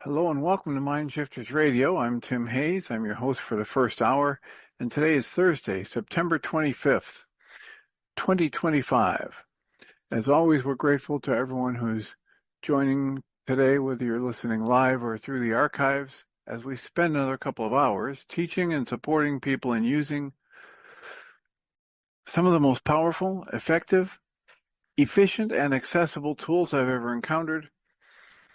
Hello and welcome to Mind Shifters Radio. I'm Tim Hayes. I'm your host for the first hour, and today is Thursday, September 25th, 2025. As always, we're grateful to everyone who's joining today, whether you're listening live or through the archives, as we spend another couple of hours teaching and supporting people in using some of the most powerful, effective, efficient, and accessible tools I've ever encountered.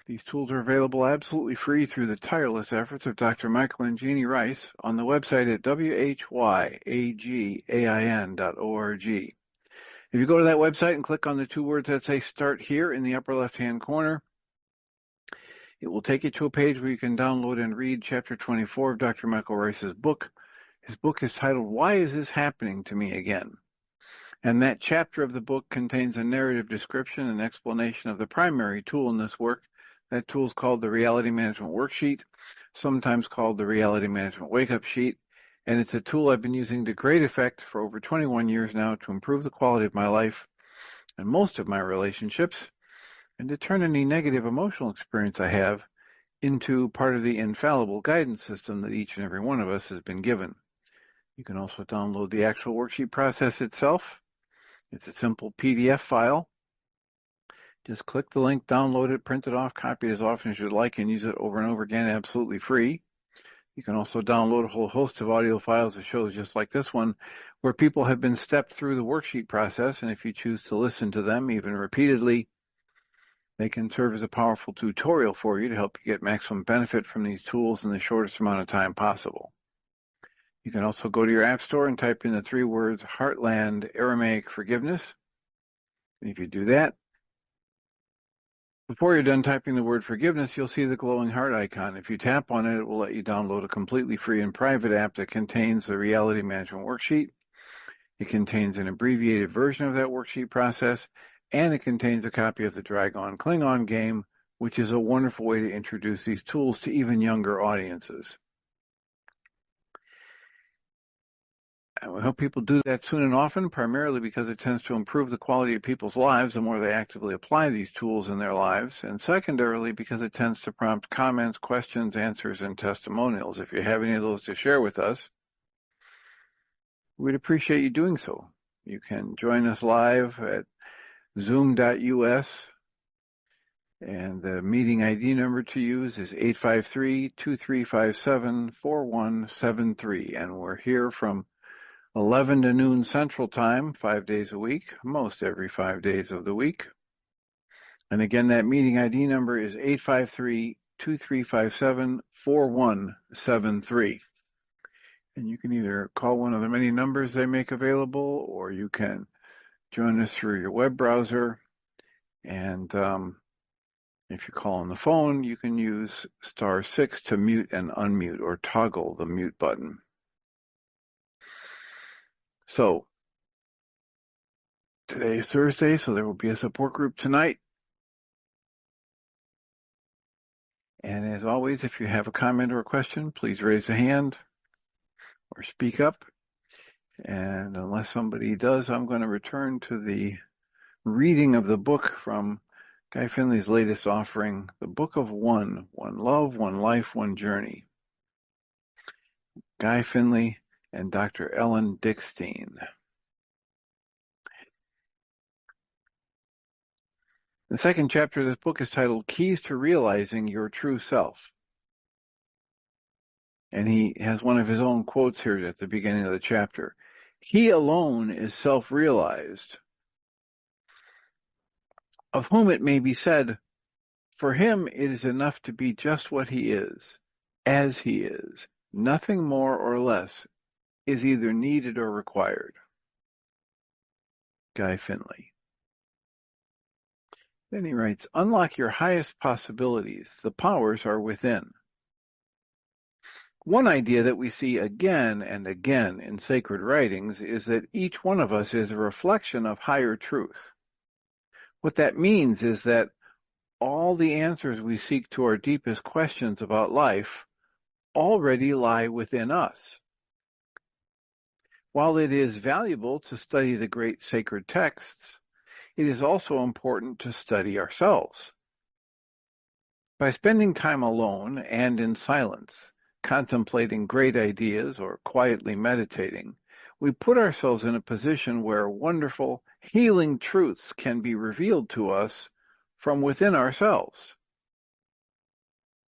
These tools are available absolutely free through the tireless efforts of Dr. Michael and Jeannie Rice on the website at whyagain.org. If you go to that website and click on the two words that say Start Here in the upper left-hand corner, it will take you to a page where you can download and read Chapter 24 of Dr. Michael Rice's book. His book is titled, Why Is This Happening to Me Again? And that chapter of the book contains a narrative description and explanation of the primary tool in this work. That tool is called the Reality Management Worksheet, sometimes called the Reality Management Wake-Up Sheet, and it's a tool I've been using to great effect for over 21 years now to improve the quality of my life and most of my relationships, and to turn any negative emotional experience I have into part of the infallible guidance system that each and every one of us has been given. You can also download the actual worksheet process itself. It's a simple PDF file. Just click the link, download it, print it off, copy it as often as you'd like, and use it over and over again absolutely free. You can also download a whole host of audio files of shows just like this one, where people have been stepped through the worksheet process, and if you choose to listen to them, even repeatedly, they can serve as a powerful tutorial for you to help you get maximum benefit from these tools in the shortest amount of time possible. You can also go to your app store and type in the three words Heartland Aramaic Forgiveness. And if you do that, before you're done typing the word forgiveness, you'll see the glowing heart icon. If you tap on it, it will let you download a completely free and private app that contains the Reality Management Worksheet. It contains an abbreviated version of that worksheet process, and it contains a copy of the Dragon Klingon game, which is a wonderful way to introduce these tools to even younger audiences. And we hope people do that soon and often, primarily because it tends to improve the quality of people's lives the more they actively apply these tools in their lives, and secondarily because it tends to prompt comments, questions, answers, and testimonials. If you have any of those to share with us, we'd appreciate you doing so. You can join us live at zoom.us, and the meeting ID number to use is 853-2357-4173, and we're here from 11 to noon Central Time, 5 days a week, most every 5 days of the week. And again, that meeting ID number is 853-2357-4173. And you can either call one of the many numbers they make available, or you can join us through your web browser. And if you call on the phone, you can use *6 to mute and unmute, or toggle the mute button. So today is Thursday, so there will be a support group tonight. And as always, if you have a comment or a question, please raise a hand or speak up. And unless somebody does, I'm going to return to the reading of the book from Guy Finley's latest offering, The Book of One, One Love, One Life, One Journey. Guy Finley and Dr. Ellen Dickstein. The second chapter of this book is titled Keys to Realizing Your True Self. And he has one of his own quotes here at the beginning of the chapter. He alone is self-realized, of whom it may be said, for him it is enough to be just what he is, as he is. Nothing more or less is either needed or required. Guy Finley. Then he writes, unlock your highest possibilities. The powers are within. One idea that we see again and again in sacred writings is that each one of us is a reflection of higher truth. What that means is that all the answers we seek to our deepest questions about life already lie within us. While it is valuable to study the great sacred texts, it is also important to study ourselves. By spending time alone and in silence, contemplating great ideas or quietly meditating, we put ourselves in a position where wonderful, healing truths can be revealed to us from within ourselves.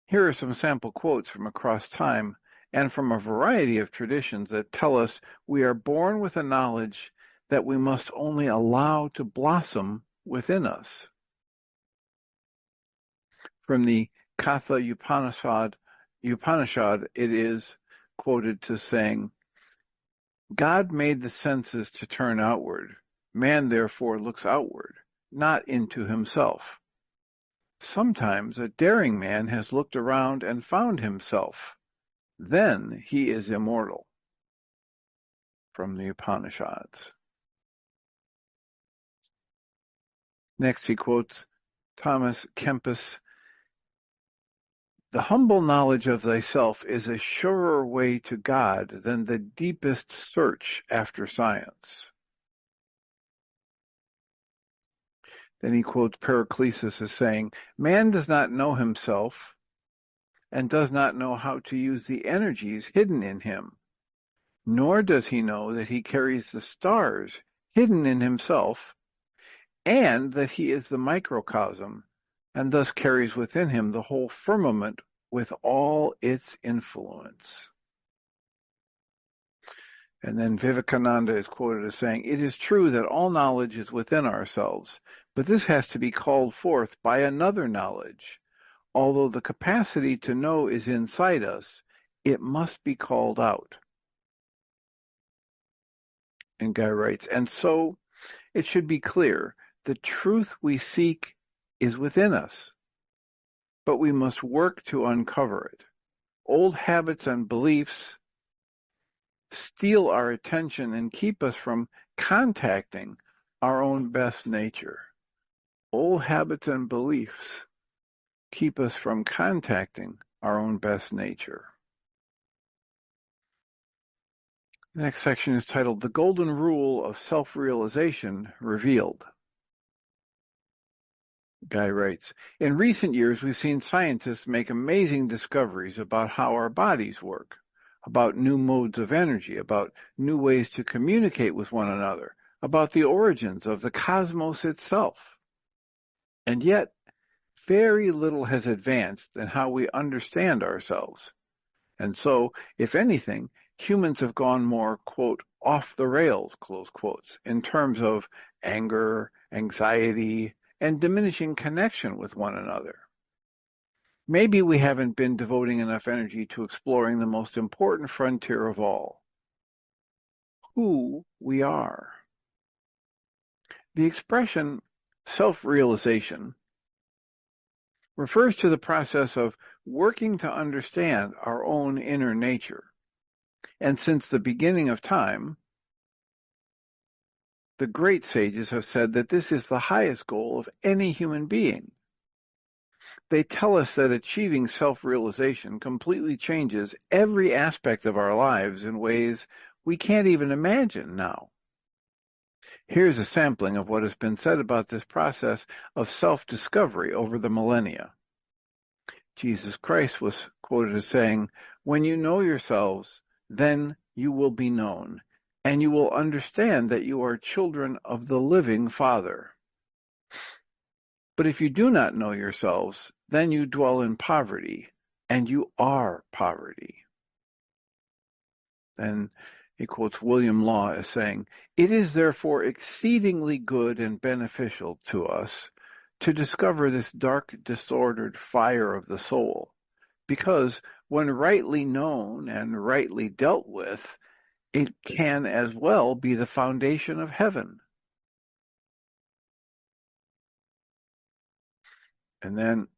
Here are some sample quotes from across time and from a variety of traditions that tell us we are born with a knowledge that we must only allow to blossom within us. From the Katha Upanishad, it is quoted to saying, God made the senses to turn outward. Man therefore looks outward, not into himself. Sometimes a daring man has looked around and found himself. Then he is immortal. From the Upanishads. Next he quotes Thomas Kempis. The humble knowledge of thyself is a surer way to God than the deepest search after science. Then he quotes Paracelsus as saying, man does not know himself and does not know how to use the energies hidden in him, nor does he know that he carries the stars hidden in himself and that he is the microcosm and thus carries within him the whole firmament with all its influence. And then Vivekananda is quoted as saying, it is true that all knowledge is within ourselves, but this has to be called forth by another knowledge. Although the capacity to know is inside us, it must be called out. And Guy writes, and so it should be clear, the truth we seek is within us, but we must work to uncover it. Old habits and beliefs steal our attention and keep us from contacting our own best nature. Old habits and beliefs keep us from contacting our own best nature. The next section is titled The Golden Rule of Self-Realization Revealed. Guy writes, in recent years, we've seen scientists make amazing discoveries about how our bodies work, about new modes of energy, about new ways to communicate with one another, about the origins of the cosmos itself. And yet, very little has advanced in how we understand ourselves. And so, if anything, humans have gone more, quote, off the rails, close quotes, in terms of anger, anxiety, and diminishing connection with one another. Maybe we haven't been devoting enough energy to exploring the most important frontier of all, who we are. The expression self-realization refers to the process of working to understand our own inner nature. And since the beginning of time, the great sages have said that this is the highest goal of any human being. They tell us that achieving self-realization completely changes every aspect of our lives in ways we can't even imagine now. Here's a sampling of what has been said about this process of self-discovery over the millennia. Jesus Christ was quoted as saying, when you know yourselves, then you will be known, and you will understand that you are children of the living Father. But if you do not know yourselves, then you dwell in poverty, and you are poverty. Then he quotes William Law as saying, it is therefore exceedingly good and beneficial to us to discover this dark, disordered fire of the soul, because when rightly known and rightly dealt with, it can as well be the foundation of heaven. And then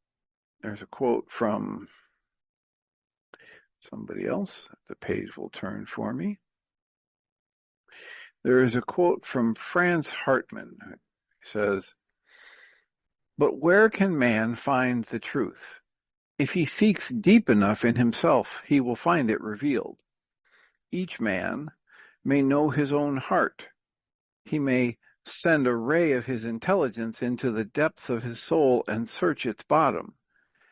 there's a quote from somebody else. The page will turn for me. There is a quote from Franz Hartmann. He says, but where can man find the truth? If he seeks deep enough in himself, he will find it revealed. Each man may know his own heart. He may send a ray of his intelligence into the depths of his soul and search its bottom.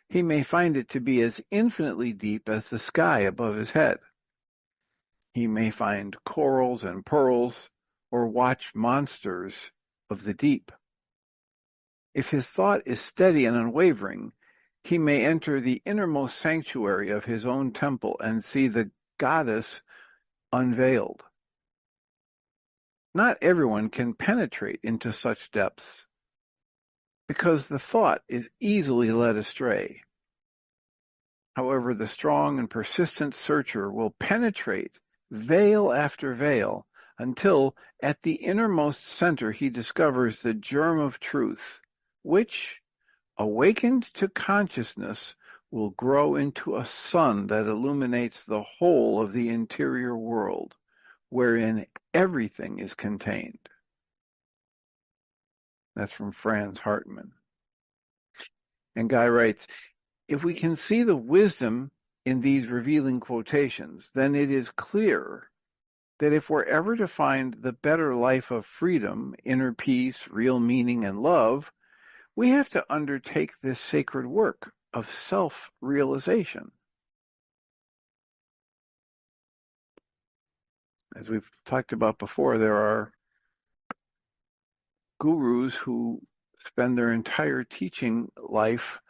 he may find it to be as infinitely deep as the sky above his head. He may find corals and pearls, or watch monsters of the deep. If his thought is steady and unwavering, he may enter the innermost sanctuary of his own temple and see the goddess unveiled. Not everyone can penetrate into such depths, because the thought is easily led astray. However, the strong and persistent searcher will penetrate veil after veil until at the innermost center he discovers the germ of truth, which, awakened to consciousness, will grow into a sun that illuminates the whole of the interior world, wherein everything is contained. That's from Franz Hartmann. And Guy writes, if we can see the wisdom in these revealing quotations, then it is clear that if we're ever to find the better life of freedom, inner peace, real meaning, and love, we have to undertake this sacred work of self-realization. As we've talked about before, there are gurus who spend their entire teaching life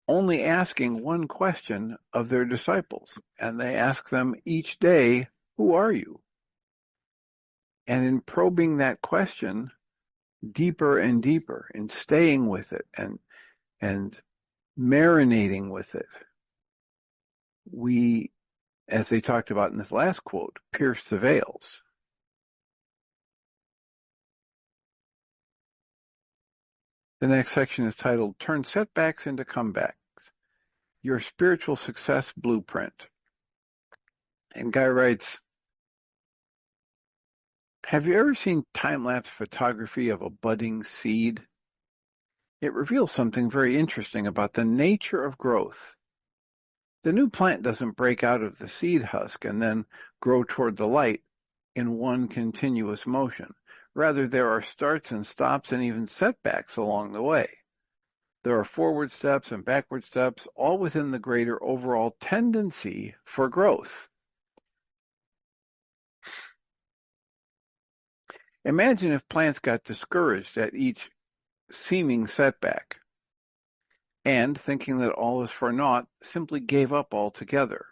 only asking one question of their disciples, and they ask them each day, who are you? And in probing that question deeper and deeper, in staying with it and marinating with it, we, as they talked about in this last quote, pierce the veils. The next section is titled, Turn Setbacks into Comebacks, Your Spiritual Success Blueprint. And Guy writes, have you ever seen time-lapse photography of a budding seed? It reveals something very interesting about the nature of growth. The new plant doesn't break out of the seed husk and then grow toward the light in one continuous motion. Rather, there are starts and stops and even setbacks along the way. There are forward steps and backward steps, all within the greater overall tendency for growth. Imagine if plants got discouraged at each seeming setback and, thinking that all is for naught, simply gave up altogether.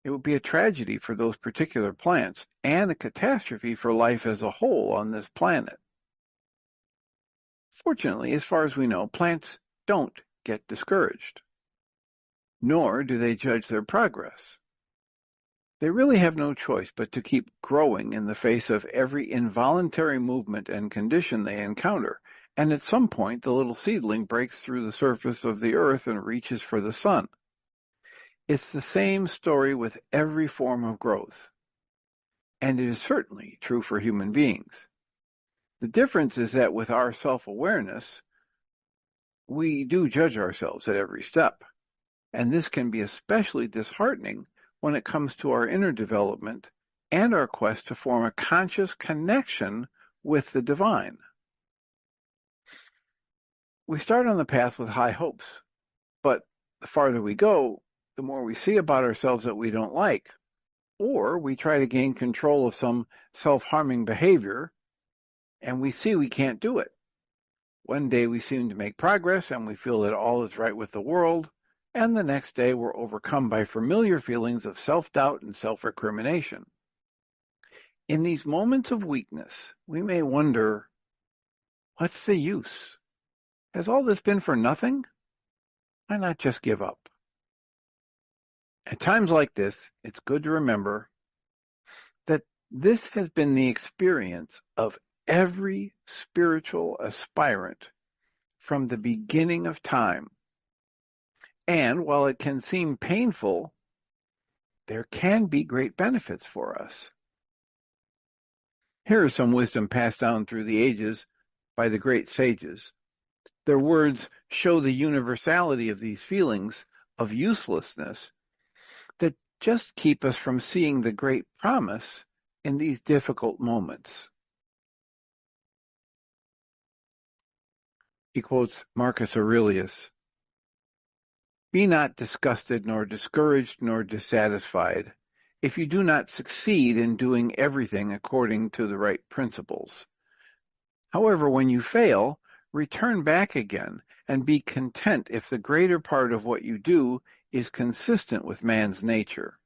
It would be a tragedy for those particular plants and a catastrophe for life as a whole on this planet. Fortunately, as far as we know, plants don't get discouraged, nor do they judge their progress. They really have no choice but to keep growing in the face of every involuntary movement and condition they encounter, and at some point the little seedling breaks through the surface of the earth and reaches for the sun. It's the same story with every form of growth, and it is certainly true for human beings. The difference is that with our self-awareness, we do judge ourselves at every step, and this can be especially disheartening when it comes to our inner development and our quest to form a conscious connection with the divine. We start on the path with high hopes, but the farther we go, the more we see about ourselves that we don't like, or we try to gain control of some self-harming behavior, and we see we can't do it. One day we seem to make progress and we feel that all is right with the world, and the next day we're overcome by familiar feelings of self-doubt and self-recrimination. In these moments of weakness, we may wonder, what's the use? Has all this been for nothing? Why not just give up? At times like this, it's good to remember that this has been the experience of every spiritual aspirant from the beginning of time. And while it can seem painful, there can be great benefits for us. Here is some wisdom passed down through the ages by the great sages. Their words show the universality of these feelings of uselessness that just keep us from seeing the great promise in these difficult moments. He quotes Marcus Aurelius. Be not disgusted, nor discouraged, nor dissatisfied, if you do not succeed in doing everything according to the right principles. However, when you fail, return back again and be content if the greater part of what you do is consistent with man's nature.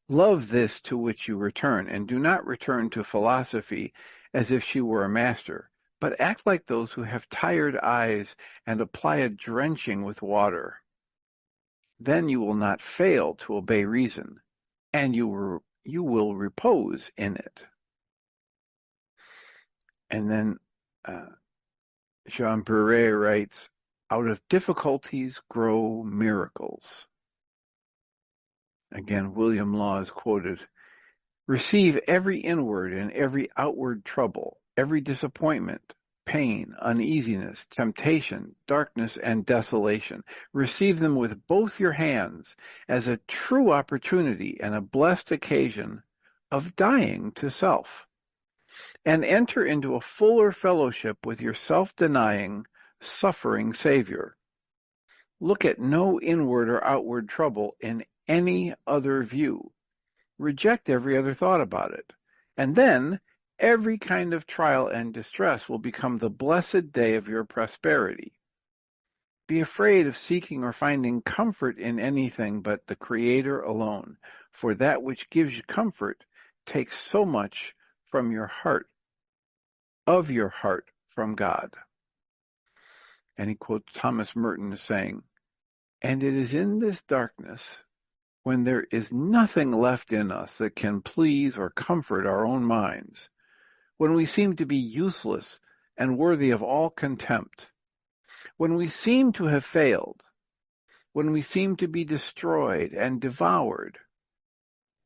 Love this to which you return, and do not return to philosophy as if she were a master, but act like those who have tired eyes and apply a drenching with water. Then you will not fail to obey reason, and you will repose in it. And then Jean Bouret writes, out of difficulties grow miracles. Again, William Law is quoted, receive every inward and every outward trouble, every disappointment, pain, uneasiness, temptation, darkness, and desolation. Receive them with both your hands as a true opportunity and a blessed occasion of dying to self, and enter into a fuller fellowship with your self-denying, suffering Savior. Look at no inward or outward trouble in any other view. Reject every other thought about it. And then every kind of trial and distress will become the blessed day of your prosperity. Be afraid of seeking or finding comfort in anything but the Creator alone, for that which gives you comfort takes so much from your heart, of your heart from God. And he quotes Thomas Merton as saying, and it is in this darkness, when there is nothing left in us that can please or comfort our own minds, when we seem to be useless and worthy of all contempt, when we seem to have failed, when we seem to be destroyed and devoured,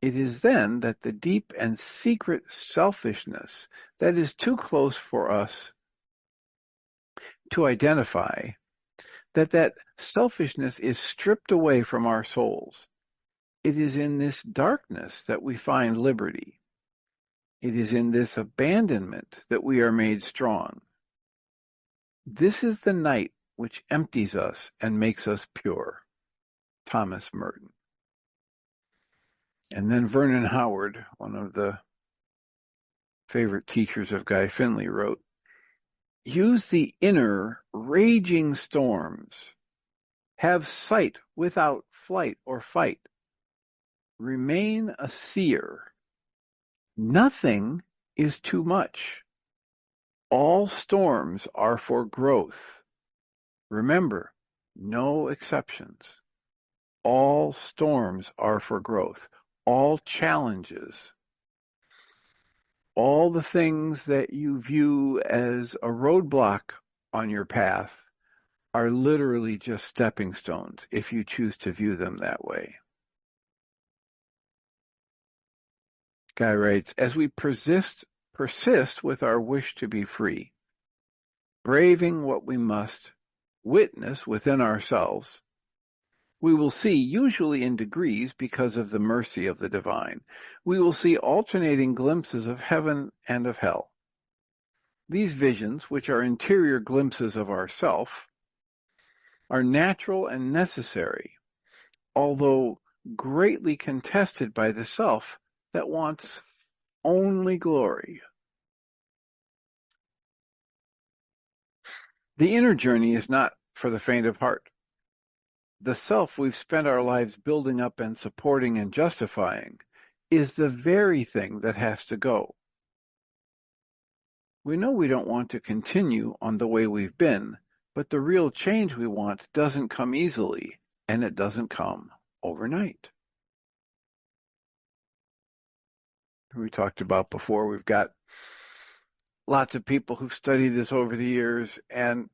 it is then that the deep and secret selfishness that is too close for us to identify, that selfishness is stripped away from our souls. It is in this darkness that we find liberty. It is in this abandonment that we are made strong. This is the night which empties us and makes us pure. Thomas Merton. And then Vernon Howard, one of the favorite teachers of Guy Finley, wrote, use the inner raging storms. Have sight without flight or fight. Remain a seer. Nothing is too much. All storms are for growth. Remember, no exceptions. All storms are for growth. All challenges, all the things that you view as a roadblock on your path are literally just stepping stones if you choose to view them that way. Guy writes, as we persist with our wish to be free, braving what we must witness within ourselves, we will see, usually in degrees because of the mercy of the divine, we will see alternating glimpses of heaven and of hell. These visions, which are interior glimpses of ourself, are natural and necessary, although greatly contested by the self that wants only glory. The inner journey is not for the faint of heart. The self we've spent our lives building up and supporting and justifying is the very thing that has to go. We know we don't want to continue on the way we've been, but the real change we want doesn't come easily, and it doesn't come overnight. We talked about before, we've got lots of people who've studied this over the years, and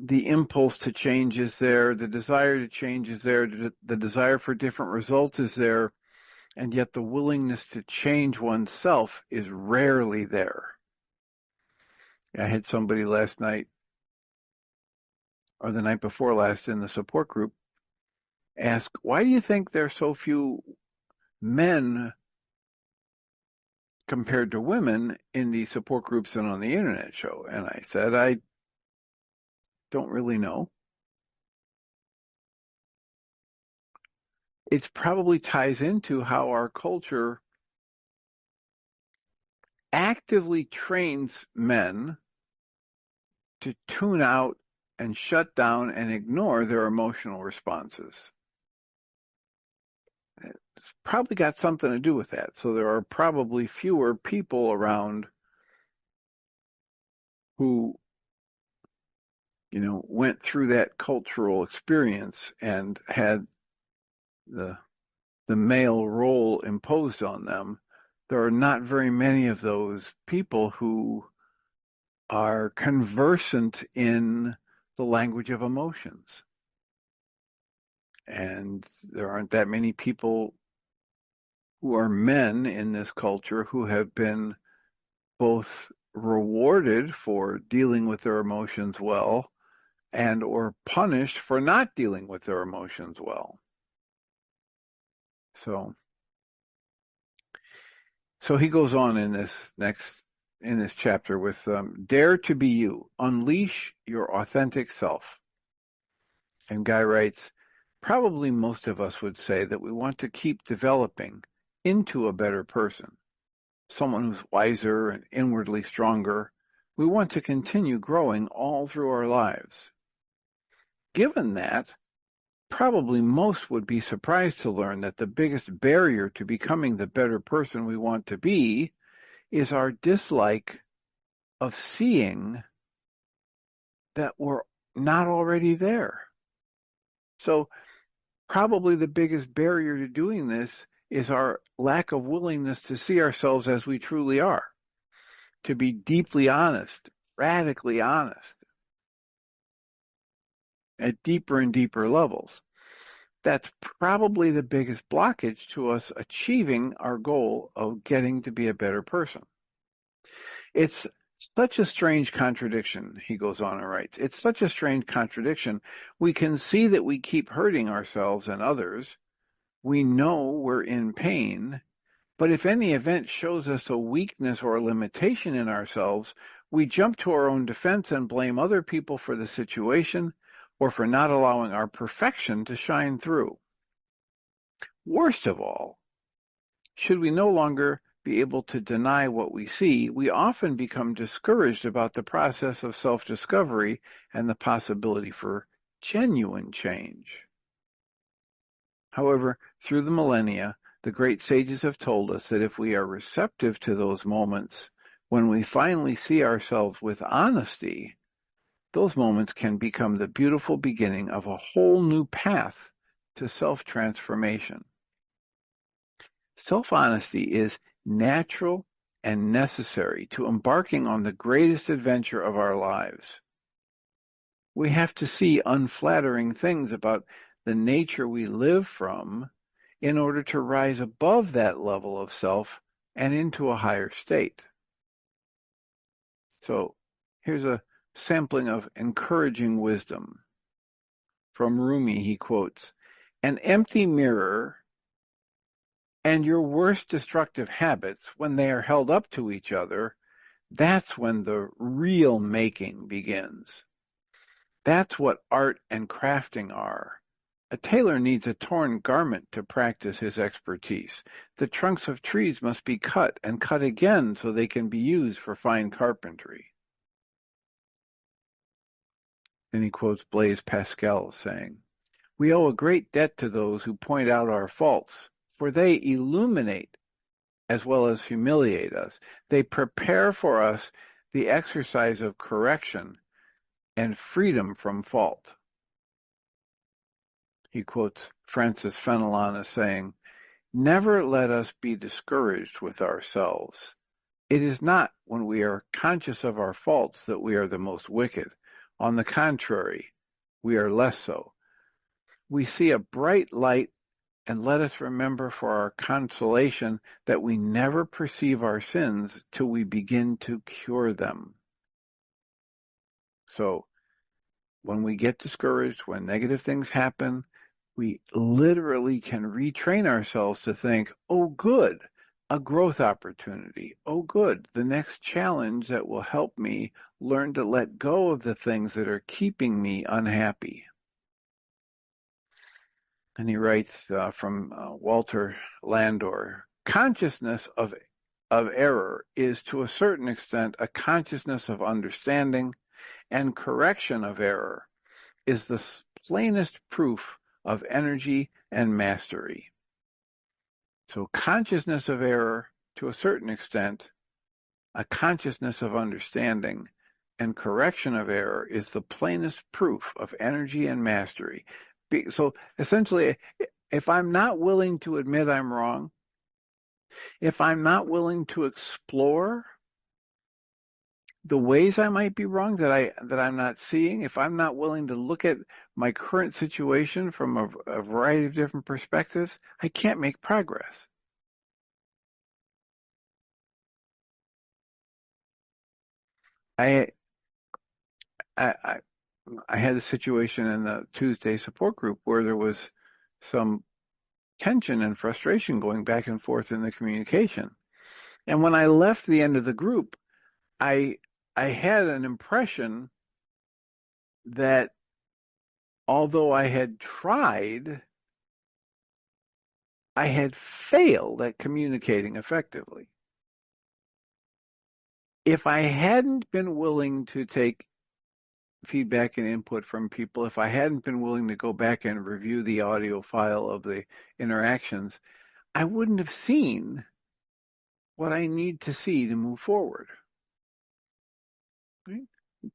the impulse to change is there, the desire to change is there, the desire for different results is there, and yet the willingness to change oneself is rarely there. I had somebody last night, or the night before last in the support group, ask, why do you think there are so few men compared to women in the support groups and on the internet show? And I said, don't really know. It probably ties into how our culture actively trains men to tune out and shut down and ignore their emotional responses. It's probably got something to do with that. So there are probably fewer people around who, went through that cultural experience and had the male role imposed on them. There are not very many of those people who are conversant in the language of emotions. And there aren't that many people who are men in this culture who have been both rewarded for dealing with their emotions well and or punished for not dealing with their emotions well. So he goes on in this chapter with dare to be you, unleash your authentic self. And Guy writes, probably most of us would say that we want to keep developing into a better person, someone who's wiser and inwardly stronger. We want to continue growing all through our lives. Given that, probably most would be surprised to learn that the biggest barrier to becoming the better person we want to be is our dislike of seeing that we're not already there. So probably the biggest barrier to doing this is our lack of willingness to see ourselves as we truly are, to be deeply honest, radically honest, at deeper and deeper levels. That's probably the biggest blockage to us achieving our goal of getting to be a better person. It's such a strange contradiction, he goes on and writes. It's such a strange contradiction. We can see that we keep hurting ourselves and others. We know we're in pain. But if any event shows us a weakness or a limitation in ourselves, we jump to our own defense and blame other people for the situation or for not allowing our perfection to shine through. Worst of all, should we no longer be able to deny what we see, we often become discouraged about the process of self-discovery and the possibility for genuine change. However, through the millennia, the great sages have told us that if we are receptive to those moments when we finally see ourselves with honesty, those moments can become the beautiful beginning of a whole new path to self-transformation. Self-honesty is natural and necessary to embarking on the greatest adventure of our lives. We have to see unflattering things about the nature we live from in order to rise above that level of self and into a higher state. So here's a sampling of encouraging wisdom. From Rumi, he quotes, "An empty mirror and your worst destructive habits, when they are held up to each other, that's when the real making begins. That's what art and crafting are. A tailor needs a torn garment to practice his expertise. The trunks of trees must be cut and cut again so they can be used for fine carpentry." Then he quotes Blaise Pascal saying, "We owe a great debt to those who point out our faults, for they illuminate as well as humiliate us. They prepare for us the exercise of correction and freedom from fault." He quotes Francis Fenelon as saying, "Never let us be discouraged with ourselves. It is not when we are conscious of our faults that we are the most wicked. On the contrary, we are less so. We see a bright light, and let us remember for our consolation that we never perceive our sins till we begin to cure them." So when we get discouraged, when negative things happen, we literally can retrain ourselves to think, oh, good, a growth opportunity. Oh, good. The next challenge that will help me learn to let go of the things that are keeping me unhappy. And he writes from Walter Landor, consciousness of error is to a certain extent a consciousness of understanding, and correction of error is the plainest proof of energy and mastery. So consciousness of error, to a certain extent, a consciousness of understanding, and correction of error is the plainest proof of energy and mastery. So essentially, if I'm not willing to admit I'm wrong, if I'm not willing to explore the ways I might be wrong that I'm not seeing, if I'm not willing to look at my current situation from a variety of different perspectives, I can't make progress. I had a situation in the Tuesday support group where there was some tension and frustration going back and forth in the communication. And when I left the end of the group, I had an impression that although I had tried, I had failed at communicating effectively. If I hadn't been willing to take feedback and input from people, if I hadn't been willing to go back and review the audio file of the interactions, I wouldn't have seen what I need to see to move forward. Right?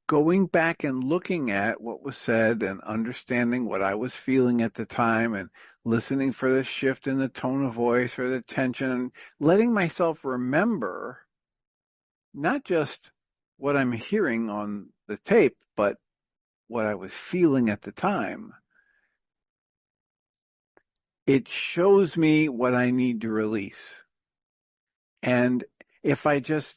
Going back and looking at what was said and understanding what I was feeling at the time and listening for the shift in the tone of voice or the tension and letting myself remember not just what I'm hearing on the tape, but what I was feeling at the time. It shows me what I need to release. And if I just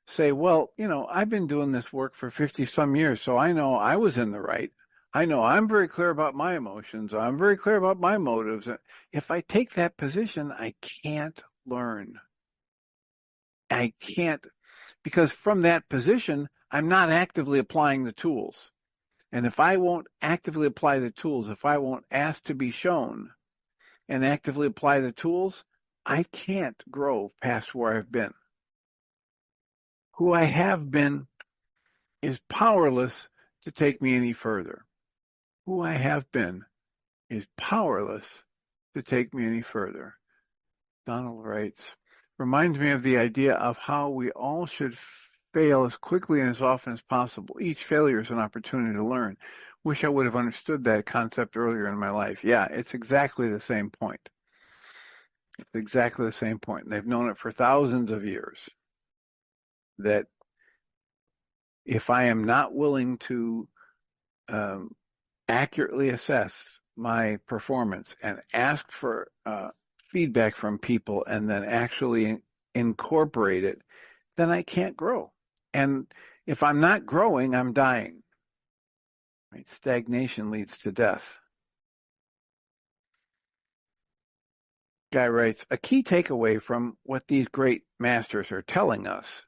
say, well, I've been doing this work for 50 some years, so I know I was in the right. I know I'm very clear about my emotions. I'm very clear about my motives. If I take that position, I can't learn. I can't, because from that position, I'm not actively applying the tools. And if I won't actively apply the tools, if I won't ask to be shown and actively apply the tools, I can't grow past where I've been. Who I have been is powerless to take me any further. Who I have been is powerless to take me any further. Donald writes, reminds me of the idea of how we all should fail as quickly and as often as possible. Each failure is an opportunity to learn. Wish I would have understood that concept earlier in my life. Yeah, it's exactly the same point. It's exactly the same point. And they've known it for thousands of years. That if I am not willing to accurately assess my performance and ask for feedback from people and then actually incorporate it, then I can't grow. And if I'm not growing, I'm dying. Right? Stagnation leads to death. Guy writes, a key takeaway from what these great masters are telling us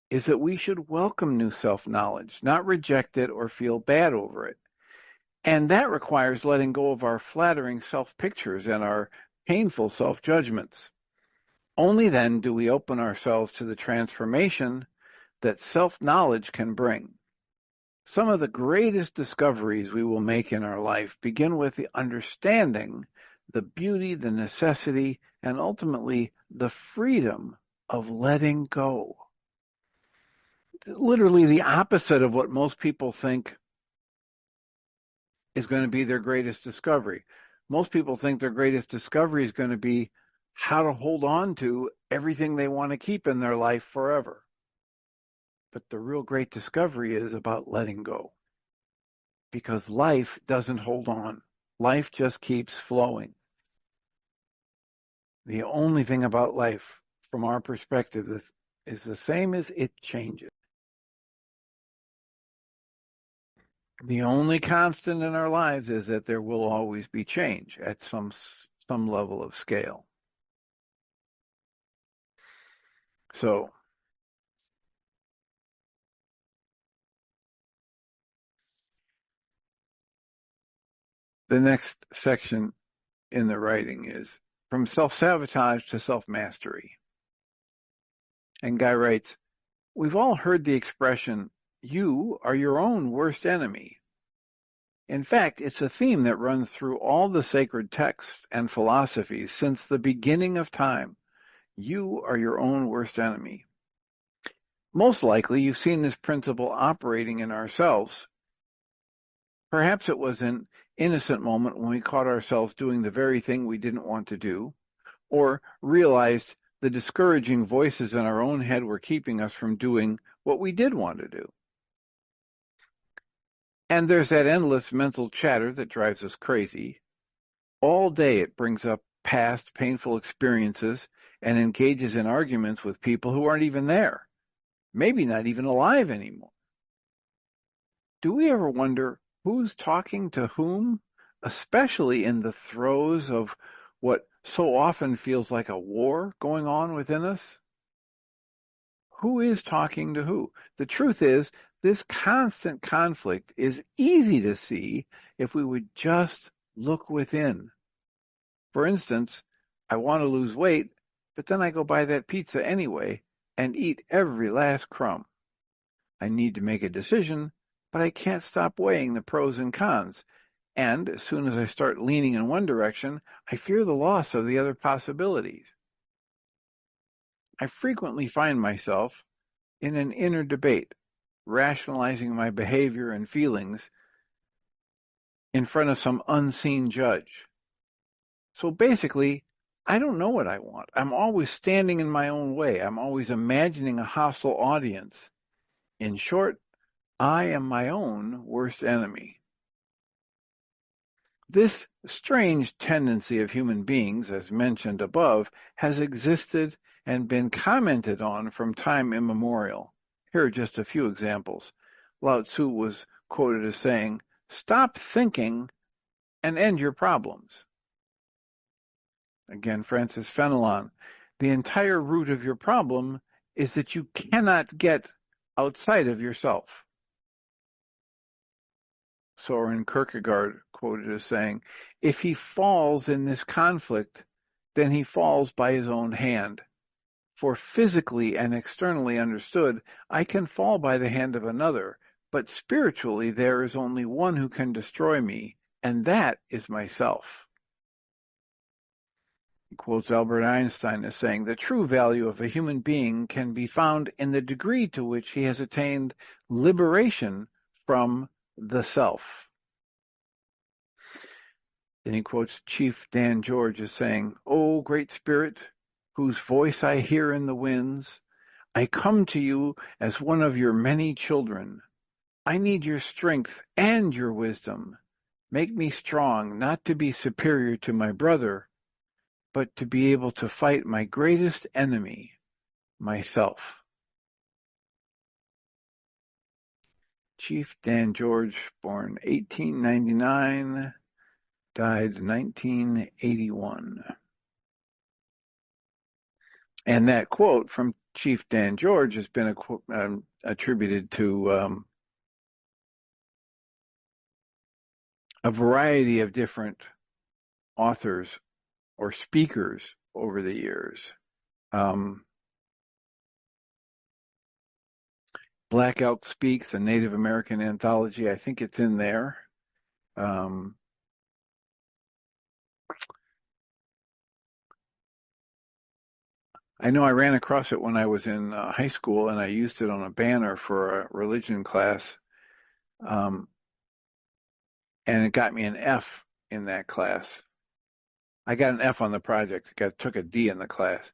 is that we should welcome new self-knowledge, not reject it or feel bad over it. And that requires letting go of our flattering self-pictures and our painful self-judgments. Only then do we open ourselves to the transformation that self-knowledge can bring. Some of the greatest discoveries we will make in our life begin with the understanding, the beauty, the necessity, and ultimately the freedom of letting go. Literally the opposite of what most people think is going to be their greatest discovery. Most people think their greatest discovery is going to be how to hold on to everything they want to keep in their life forever. But the real great discovery is about letting go. Because life doesn't hold on. Life just keeps flowing. The only thing about life, from our perspective, is the same as it changes. The only constant in our lives is that there will always be change at some level of scale. So the next section in the writing is from self-sabotage to self-mastery. And Guy writes, we've all heard the expression, you are your own worst enemy. In fact, it's a theme that runs through all the sacred texts and philosophies since the beginning of time. You are your own worst enemy. Most likely, you've seen this principle operating in ourselves. Perhaps it was an innocent moment when we caught ourselves doing the very thing we didn't want to do, or realized the discouraging voices in our own head were keeping us from doing what we did want to do. And there's that endless mental chatter that drives us crazy. All day it brings up past painful experiences and engages in arguments with people who aren't even there, maybe not even alive anymore. Do we ever wonder who's talking to whom, especially in the throes of what so often feels like a war going on within us? Who is talking to who? The truth is, this constant conflict is easy to see if we would just look within. For instance, I want to lose weight, but then I go buy that pizza anyway and eat every last crumb. I need to make a decision, but I can't stop weighing the pros and cons. And as soon as I start leaning in one direction, I fear the loss of the other possibilities. I frequently find myself in an inner debate, rationalizing my behavior and feelings in front of some unseen judge. So basically, I don't know what I want. I'm always standing in my own way. I'm always imagining a hostile audience. In short, I am my own worst enemy. This strange tendency of human beings, as mentioned above, has existed and been commented on from time immemorial. Here are just a few examples. Lao Tzu was quoted as saying, "Stop thinking and end your problems." Again, Francis Fenelon, "The entire root of your problem is that you cannot get outside of yourself." Soren Kierkegaard quoted as saying, "If he falls in this conflict, then he falls by his own hand. For physically and externally understood, I can fall by the hand of another, but spiritually there is only one who can destroy me, and that is myself." He quotes Albert Einstein as saying, "The true value of a human being can be found in the degree to which he has attained liberation from the self." Then he quotes Chief Dan George as saying, "O great spirit, whose voice I hear in the winds, I come to you as one of your many children. I need your strength and your wisdom. Make me strong, not to be superior to my brother, but to be able to fight my greatest enemy, myself." Chief Dan George, born 1899, died 1981. And that quote from Chief Dan George has been attributed to a variety of different authors or speakers over the years. Black Elk Speaks, a Native American anthology. I think it's in there. I know I ran across it when I was in high school, and I used it on a banner for a religion class. And it got me an F in that class. I got an F on the project. Took a D in the class.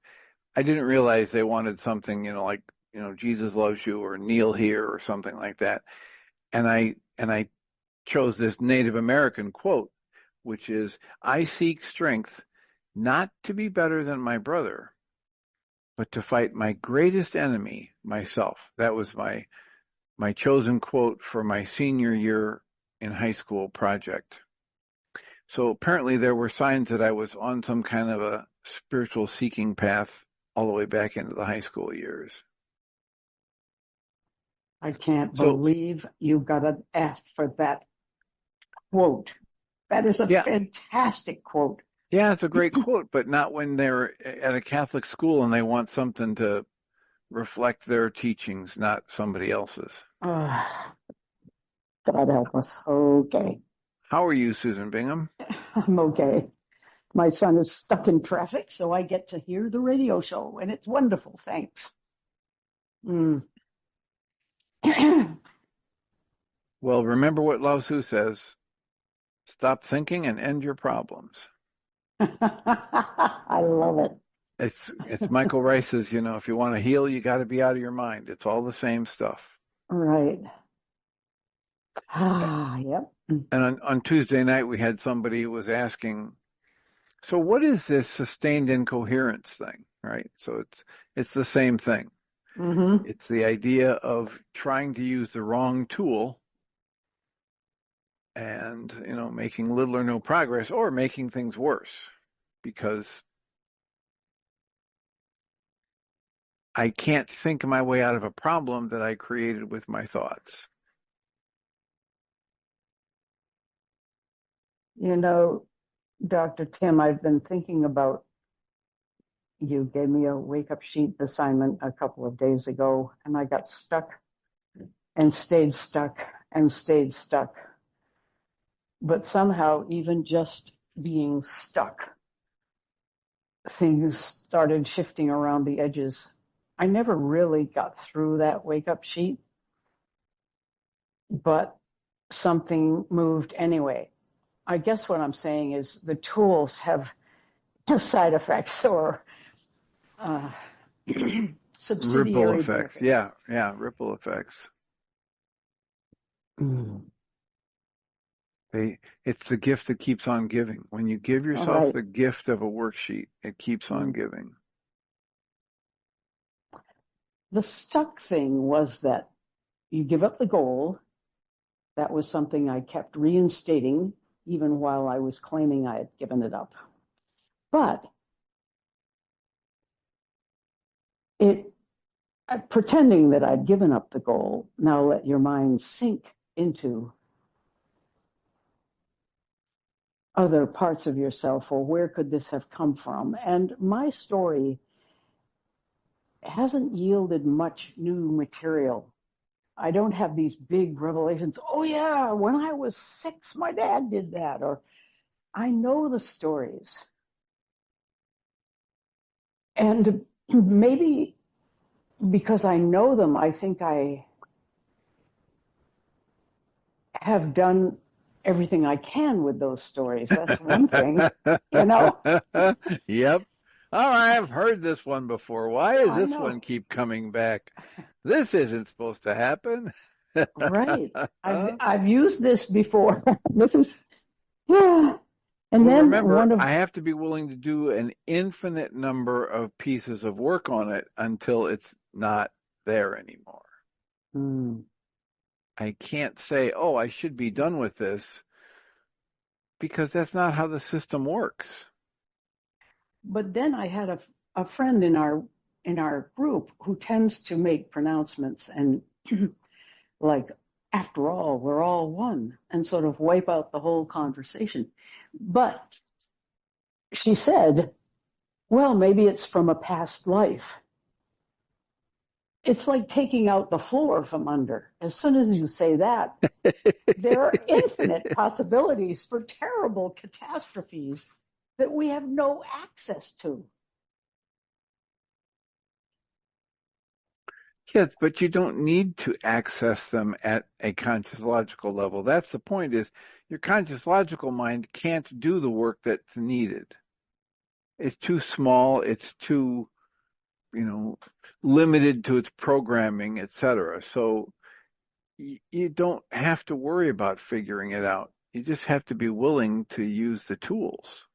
I didn't realize they wanted something, like, Jesus loves you or kneel here or something like that. And I chose this Native American quote, which is, "I seek strength not to be better than my brother, but to fight my greatest enemy, myself." That was my chosen quote for my senior year in high school project. So apparently there were signs that I was on some kind of a spiritual seeking path all the way back into the high school years. I can't believe you got an F for that quote. That is a fantastic quote. Yeah, it's a great quote, but not when they're at a Catholic school and they want something to reflect their teachings, not somebody else's. God help us. Okay. How are you, Susan Bingham? I'm okay. My son is stuck in traffic, so I get to hear the radio show, and it's wonderful. Thanks. Well, remember what Lao Tzu says, stop thinking and end your problems. I love it. It's Michael Rice's, if you want to heal, you got to be out of your mind. It's all the same stuff. Right. Yep. And on Tuesday night, we had somebody who was asking, so what is this sustained incoherence thing, right? So it's the same thing. Mm-hmm. It's the idea of trying to use the wrong tool and, making little or no progress or making things worse because I can't think my way out of a problem that I created with my thoughts. Dr. Tim, I've been thinking about, you gave me a wake-up sheet assignment a couple of days ago, and I got stuck and stayed stuck and stayed stuck. But somehow, even just being stuck, things started shifting around the edges. I never really got through that wake-up sheet, but something moved anyway. I guess what I'm saying is the tools have side effects or subsidiary ripple effects. benefits. Yeah, ripple effects. It's the gift that keeps on giving. When you give yourself the gift of a worksheet, it keeps on giving. The stuck thing was that you give up the goal. That was something I kept reinstating even while I was claiming I had given it up. But pretending that I'd given up the goal, now let your mind sink into other parts of yourself, or where could this have come from? And my story hasn't yielded much new material. I don't have these big revelations. Oh yeah, when I was 6, my dad did that. Or I know the stories. And maybe because I know them, I think I have done everything I can with those stories. That's one thing, Yep. All right, I've heard this one before. Why does this one keep coming back? This isn't supposed to happen. Right. I've used this before. This is, yeah. And well, then remember, I have to be willing to do an infinite number of pieces of work on it until it's not there anymore. I can't say, oh, I should be done with this, because that's not how the system works. But then I had a friend in our group who tends to make pronouncements and like, after all, we're all one, and sort of wipe out the whole conversation. But she said, well, maybe it's from a past life. It's like taking out the floor from under. As soon as you say that, there are infinite possibilities for terrible catastrophes that we have no access to. Yes, but you don't need to access them at a conscious logical level. That's the point, is your conscious logical mind can't do the work that's needed. It's too small, it's too, limited to its programming, etc. So you don't have to worry about figuring it out. You just have to be willing to use the tools.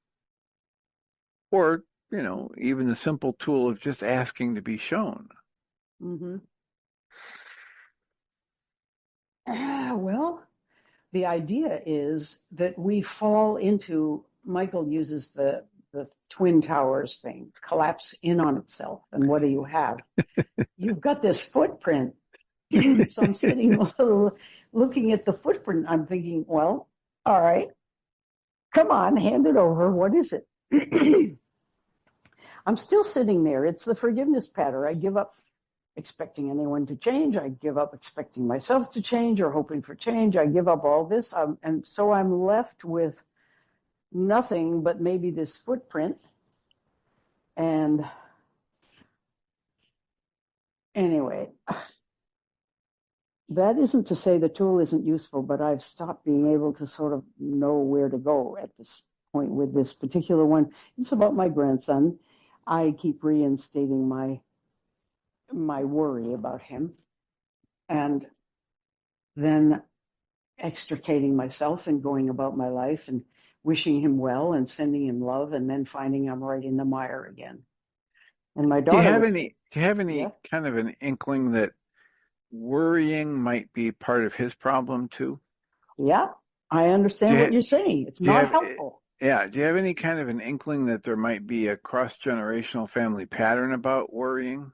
Or, even the simple tool of just asking to be shown. Well, the idea is that we fall into, Michael uses the the Twin Towers thing collapse in on itself. And what do you have? You've got this footprint. So I'm sitting looking at the footprint. I'm thinking, well, all right, come on, hand it over. What is it? I'm still sitting there. It's the forgiveness pattern. I give up expecting anyone to change. I give up expecting myself to change or hoping for change. I give up all this. And so I'm left with nothing but maybe this footprint. And anyway, that isn't to say the tool isn't useful, but I've stopped being able to sort of know where to go at this point with this particular one. It's about my grandson. I keep reinstating my worry about him, and then extricating myself and going about my life and wishing him well and sending him love, and then finding I'm right in the mire again. And my daughter, do you have any yeah, kind of an inkling that worrying might be part of his problem too? yeah, I understand what you're saying. It's Do you not have, helpful. yeah, do you have any kind of an inkling that there might be a cross-generational family pattern about worrying?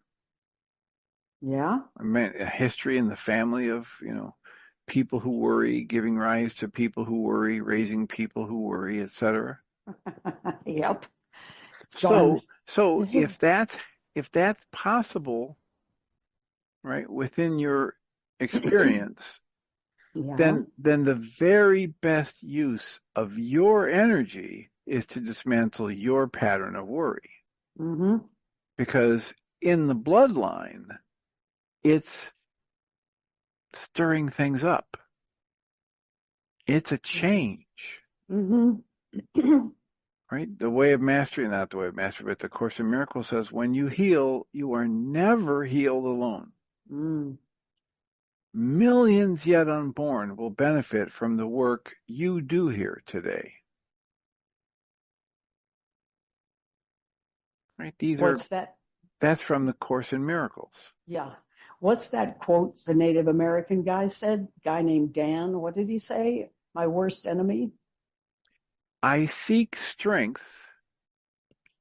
Yeah. I mean, a history in the family of, people who worry, giving rise to people who worry, raising people who worry, etc. Yep. It's gone. So if that's possible, right, within your experience, Yeah. then the very best use of your energy is to dismantle your pattern of worry. Mm-hmm. Because in the bloodline, it's stirring things up. It's a change, Mm-hmm. right? The way of mastery, not the way of mastery, but the Course in Miracles says, when you heal, you are never healed alone. Mm. Millions yet unborn will benefit from the work you do here today. Right? What's that? That's from the Course in Miracles. Yeah. What's that quote the Native American guy said? Guy named Dan. What did he say? My worst enemy? I seek strength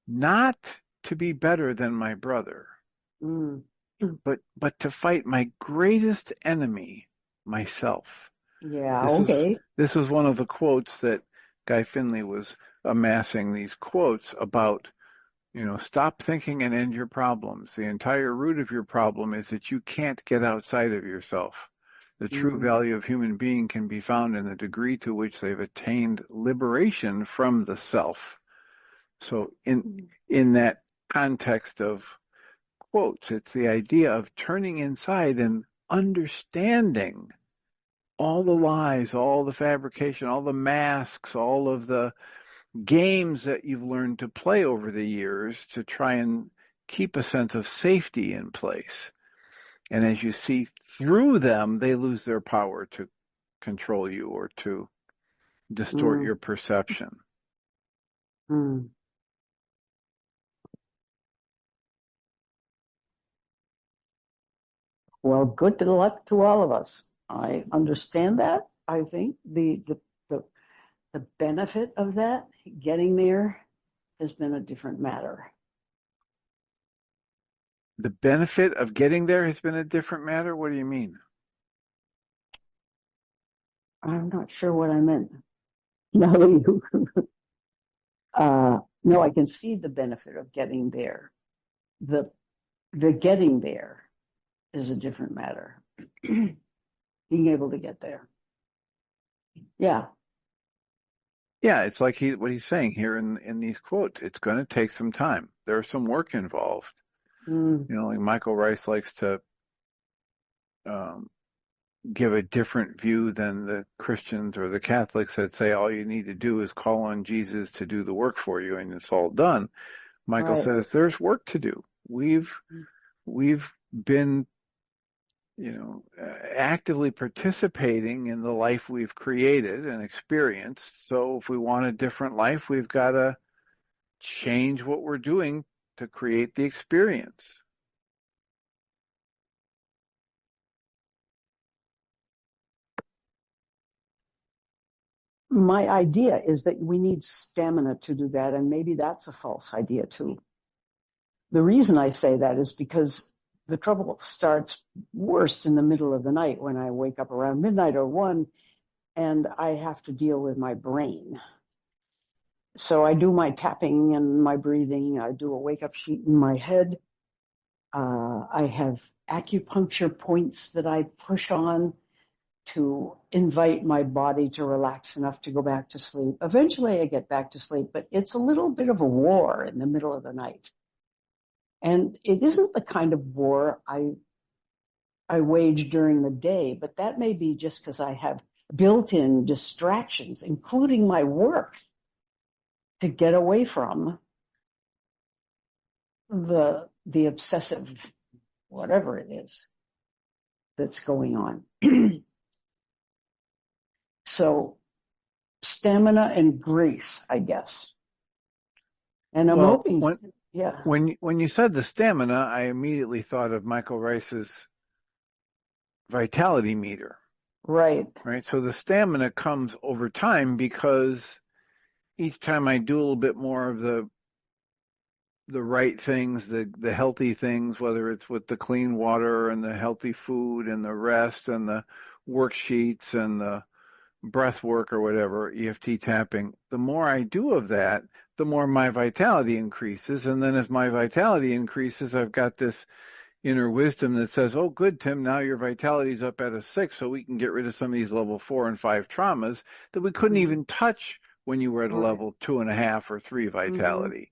not to be better than my brother, Mm. but to fight my greatest enemy, myself. Yeah. This is Okay. this was one of the quotes that Guy Finley was amassing, these quotes about, stop thinking and end your problems. The entire root of your problem is that you can't get outside of yourself. The true Mm. value of human being can be found in the degree to which they've attained liberation from the self. So in that context of quotes, it's the idea of turning inside and understanding all the lies, all the fabrication, all the masks, all of the games that you've learned to play over the years to try and keep a sense of safety in place. And as you see through them, they lose their power to control you or to distort Mm. your perception. Mm. Well, good luck to all of us. I understand that. I think the the benefit of that, getting there, has been a different matter. The benefit of getting there has been a different matter. What do you mean? I'm not sure what I meant. No, no, I can see the benefit of getting there. The getting there is a different matter. Being able to get there. Yeah. Yeah, it's like what he's saying here in these quotes. It's going to take some time. There's some work involved. Mm. Like Michael Rice likes to um, give a different view than the Christians or the Catholics that say all you need to do is call on Jesus to do the work for you and it's all done. Michael Right. says there's work to do. We've been, actively participating in the life we've created and experienced. So if we want a different life, we've got to change what we're doing to create the experience. my idea is that we need stamina to do that, and maybe that's a false idea too. The reason I say that is because the trouble starts worst in the middle of the night when I wake up around midnight or 1, and I have to deal with my brain. So I do my tapping and my breathing. I do a wake-up sheet in my head. I have acupuncture points that I push on to invite my body to relax enough to go back to sleep. Eventually I get back to sleep, but it's a little bit of a war in the middle of the night. And it isn't the kind of war I wage during the day, but that may be just because I have built-in distractions, including my work, to get away from the obsessive whatever it is that's going on. So stamina and grace, I guess. And I'm hoping, yeah. When you said the stamina, I immediately thought of Michael Rice's vitality meter. Right. Right. So the stamina comes over time because each time I do a little bit more of the right things, the healthy things, whether it's with the clean water and the healthy food and the rest and the worksheets and the breath work or whatever, EFT tapping, the more I do of that, the more my vitality increases. And then as my vitality increases, I've got this inner wisdom that says, oh, good, Tim, now your vitality's up at a 6, so we can get rid of some of these level 4 and 5 traumas that we couldn't even touch when you were at a level 2.5 or 3 vitality.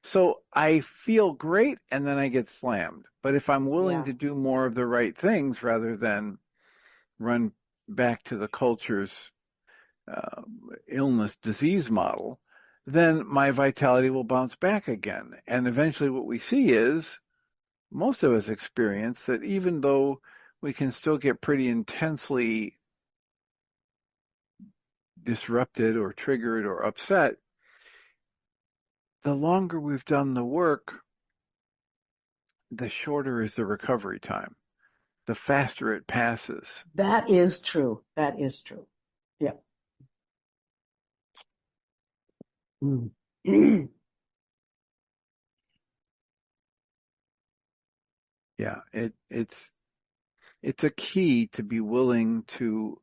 So I feel great, and then I get slammed. But if I'm willing to do more of the right things rather than run back to the culture's illness disease model, then my vitality will bounce back again. And eventually what we see is most of us experience that even though we can still get pretty intensely disrupted or triggered or upset, the longer we've done the work, the shorter is the recovery time, the faster it passes. That is true. That is true. Yeah. Yeah, it's a key to be willing to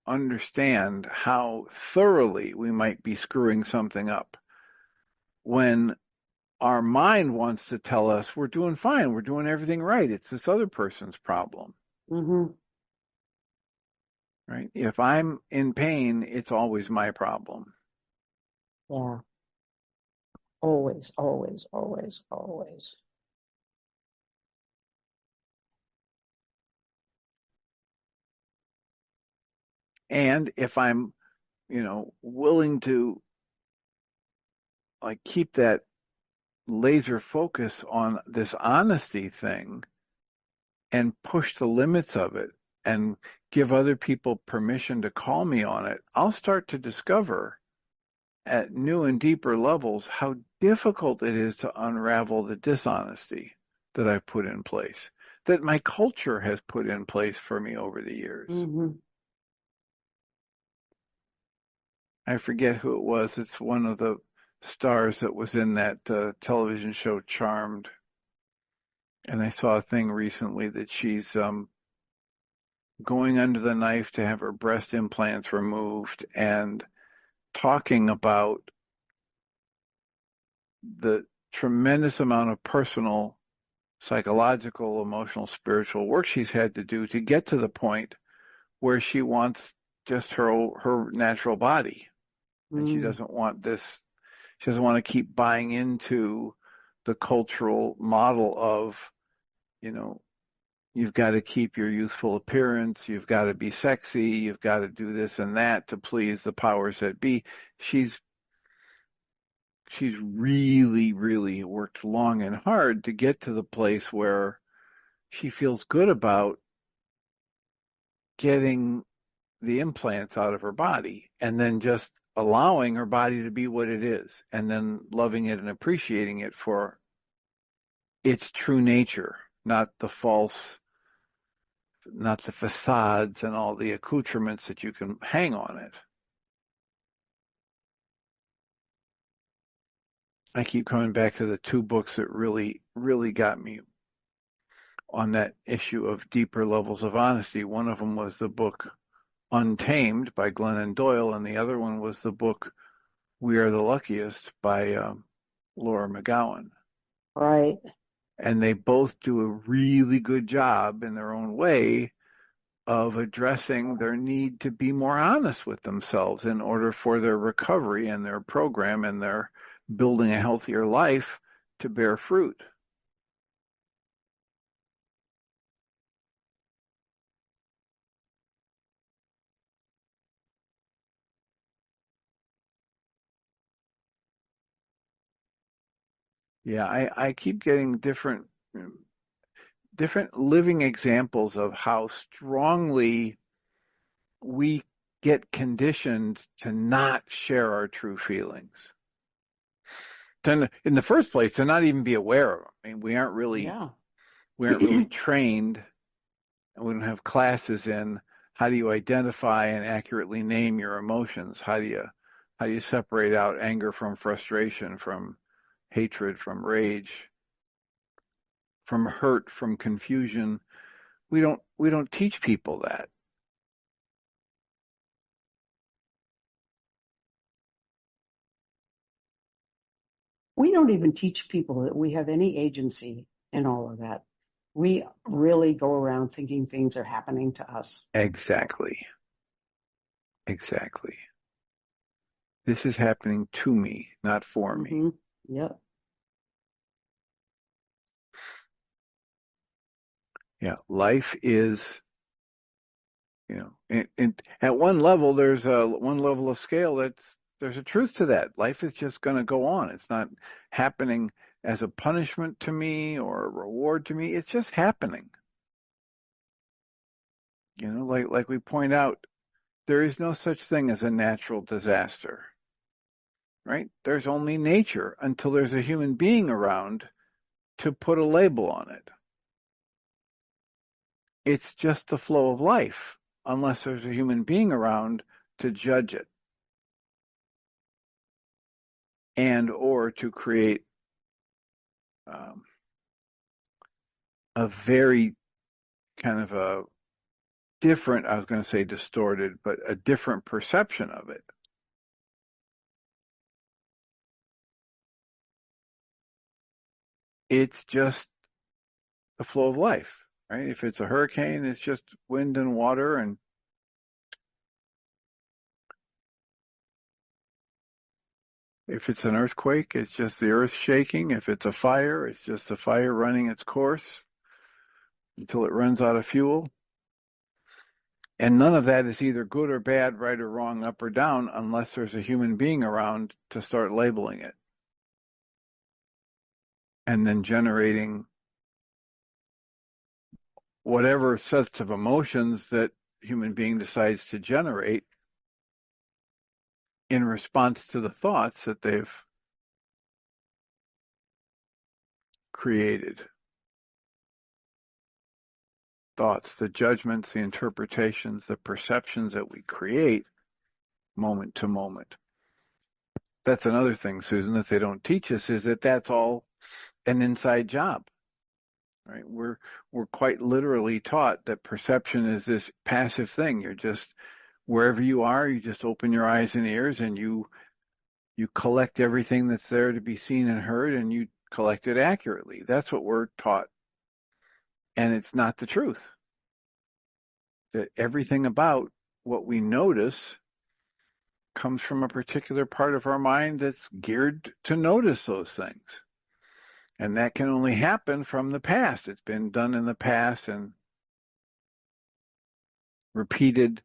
understand how thoroughly we might be screwing something up when our mind wants to tell us we're doing fine, we're doing everything right, it's this other person's problem. Right? If I'm in pain, it's always my problem. Yeah. Always, always, always, always. And if I'm, willing to like keep that laser focus on this honesty thing and push the limits of it and give other people permission to call me on it, I'll start to discover at new and deeper levels how difficult it is to unravel the dishonesty that I've put in place, that my culture has put in place for me over the years. I forget who it was. It's one of the stars that was in that television show Charmed. And I saw a thing recently that she's going under the knife to have her breast implants removed and talking about the tremendous amount of personal, psychological, emotional, spiritual work she's had to do to get to the point where she wants just her natural body. And she doesn't want this, she doesn't want to keep buying into the cultural model of, you've got to keep your youthful appearance, you've got to be sexy, you've got to do this and that to please the powers that be. She's really, really worked long and hard to get to the place where she feels good about getting the implants out of her body and then just allowing her body to be what it is and then loving it and appreciating it for its true nature, not the facades and all the accoutrements that you can hang on it. I keep coming back to the two books that really, really got me on that issue of deeper levels of honesty. One of them was the book Untamed by Glennon Doyle, and the other one was the book We Are the Luckiest by Laura McGowan. Right. And they both do a really good job in their own way of addressing their need to be more honest with themselves in order for their recovery and their program and their building a healthier life to bear fruit. Yeah, I keep getting different living examples of how strongly we get conditioned to not share our true feelings. Then, in the first place, to not even be aware of them. I mean, we aren't really trained, and we don't have classes in how do you identify and accurately name your emotions. How do you separate out anger from frustration, from hatred, from rage, from hurt, from confusion. We don't teach people that. We don't even teach people that we have any agency in all of that. We really go around thinking things are happening to us. Exactly. This is happening to me, not for me. Yep. Yeah, life is, at one level, there's one level of scale there's a truth to that. Life is just going to go on. It's not happening as a punishment to me or a reward to me. It's just happening. Like we point out, there is no such thing as a natural disaster, right? There's only nature until there's a human being around to put a label on it. It's just the flow of life, unless there's a human being around to judge it and or to create a very kind of a different, I was going to say distorted, but a different perception of it. It's just the flow of life, right? If it's a hurricane, it's just wind and water, and if it's an earthquake, it's just the earth shaking. If it's a fire, it's just the fire running its course until it runs out of fuel. And none of that is either good or bad, right or wrong, up or down, unless there's a human being around to start labeling it. And then generating whatever sets of emotions that human being decides to generate in response to the thoughts that they've created. Thoughts, the judgments, the interpretations, the perceptions that we create moment to moment. That's another thing, Susan, that they don't teach us, is that that's all an inside job. Right? We're quite literally taught that perception is this passive thing. You're just wherever you are, you just open your eyes and ears and you collect everything that's there to be seen and heard, and you collect it accurately. That's what we're taught. And it's not the truth. That everything about what we notice comes from a particular part of our mind that's geared to notice those things. And that can only happen from the past. It's been done in the past and repeated,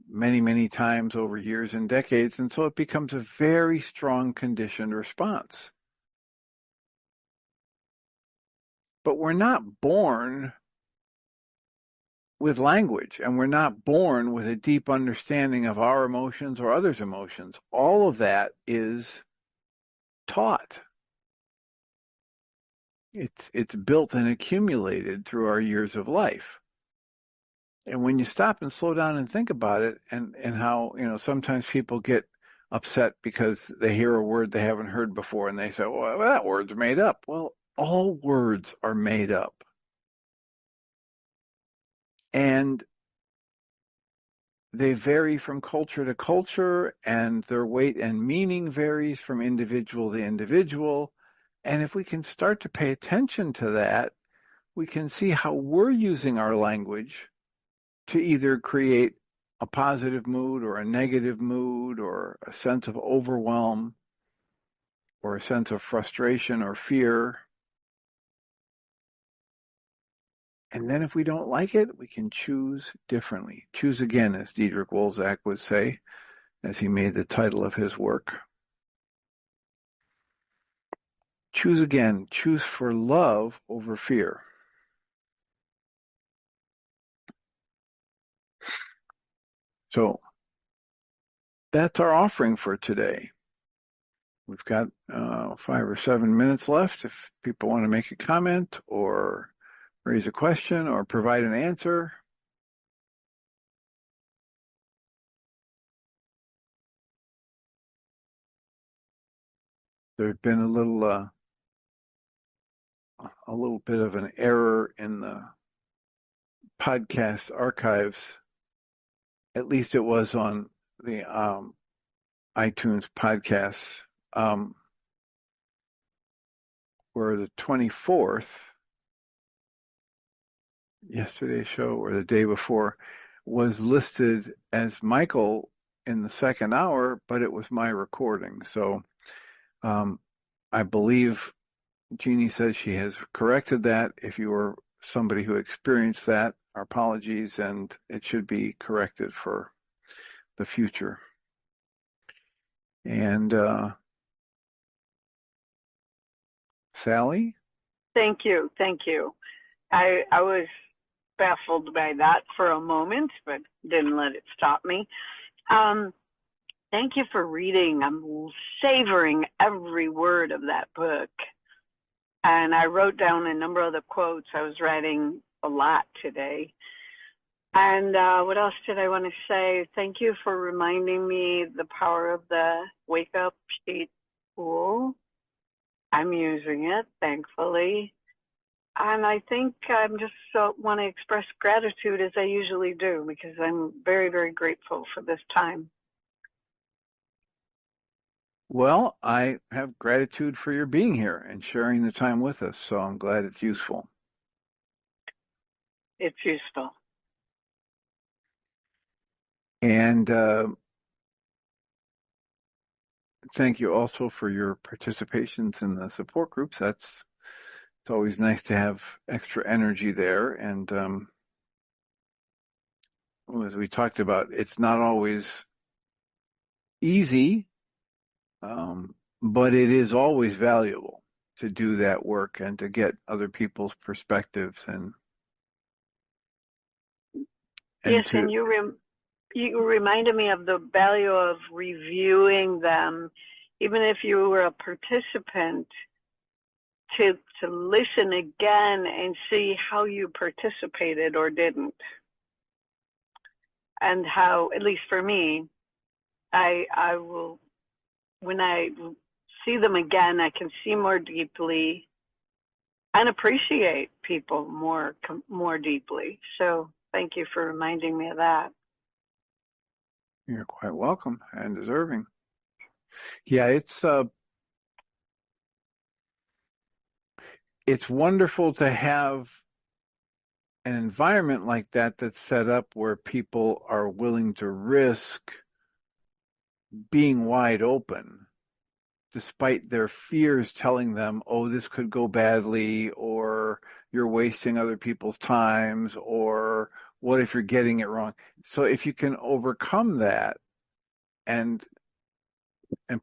many, many times over years and decades. And so it becomes a very strong conditioned response. But we're not born with language, and we're not born with a deep understanding of our emotions or others' emotions. All of that is taught. It's built and accumulated through our years of life. And when you stop and slow down and think about it, and how, sometimes people get upset because they hear a word they haven't heard before and they say, well, that word's made up. Well, all words are made up. And they vary from culture to culture, and their weight and meaning varies from individual to individual. And if we can start to pay attention to that, we can see how we're using our language to either create a positive mood or a negative mood or a sense of overwhelm or a sense of frustration or fear. And then if we don't like it, we can choose differently. Choose again, as Diederik Wolzak would say, as he made the title of his work. Choose again. Choose for love over fear. So that's our offering for today. We've got 5 or 7 minutes left. If people want to make a comment or raise a question or provide an answer. There's been a little bit of an error in the podcast archives. At least it was on the iTunes podcasts, where the 24th, yesterday's show or the day before, was listed as Michael in the second hour, but it was my recording. So I believe Jeannie says she has corrected that. If you were somebody who experienced that, our apologies, and it should be corrected for the future. And Sally? Thank you. I was baffled by that for a moment, but didn't let it stop me. Thank you for reading. I'm savoring every word of that book. And I wrote down a number of the quotes. I was writing a lot today. And what else did I want to say? Thank you for reminding me the power of the wake up sheet tool. I'm using it, thankfully. And I think I'm just want to express gratitude as I usually do, because I'm very, very grateful for this time. Well, I have gratitude for your being here and sharing the time with us, so I'm glad it's useful. It's useful. And thank you also for your participations in the support groups. It's always nice to have extra energy there. And as we talked about, it's not always easy, but it is always valuable to do that work and to get other people's perspectives and yes, and you reminded me of the value of reviewing them, even if you were a participant, to listen again and see how you participated or didn't. And how, at least for me, I will, when I see them again, I can see more deeply and appreciate people more deeply. So thank you for reminding me of that. You're quite welcome and deserving. Yeah, it's wonderful to have an environment like that that's set up where people are willing to risk being wide open, despite their fears telling them, oh, this could go badly, or you're wasting other people's times, or what if you're getting it wrong? So if you can overcome that and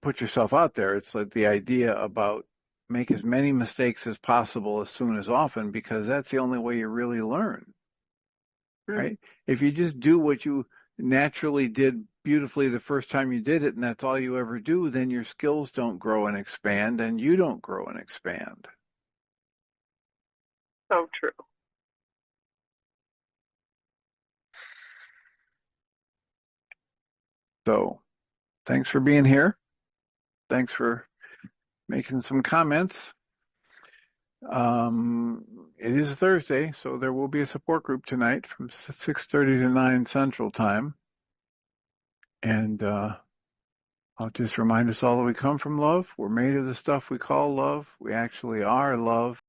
put yourself out there, it's like the idea about make as many mistakes as possible as soon as often, because that's the only way you really learn, right? If you just do what you naturally did beautifully the first time you did it, and that's all you ever do, then your skills don't grow and expand, and you don't grow and expand. So true. So thanks for being here. Thanks for making some comments. It is Thursday, so there will be a support group tonight from 6:30 to 9 Central Time. And I'll just remind us all that we come from love. We're made of the stuff we call love. We actually are love.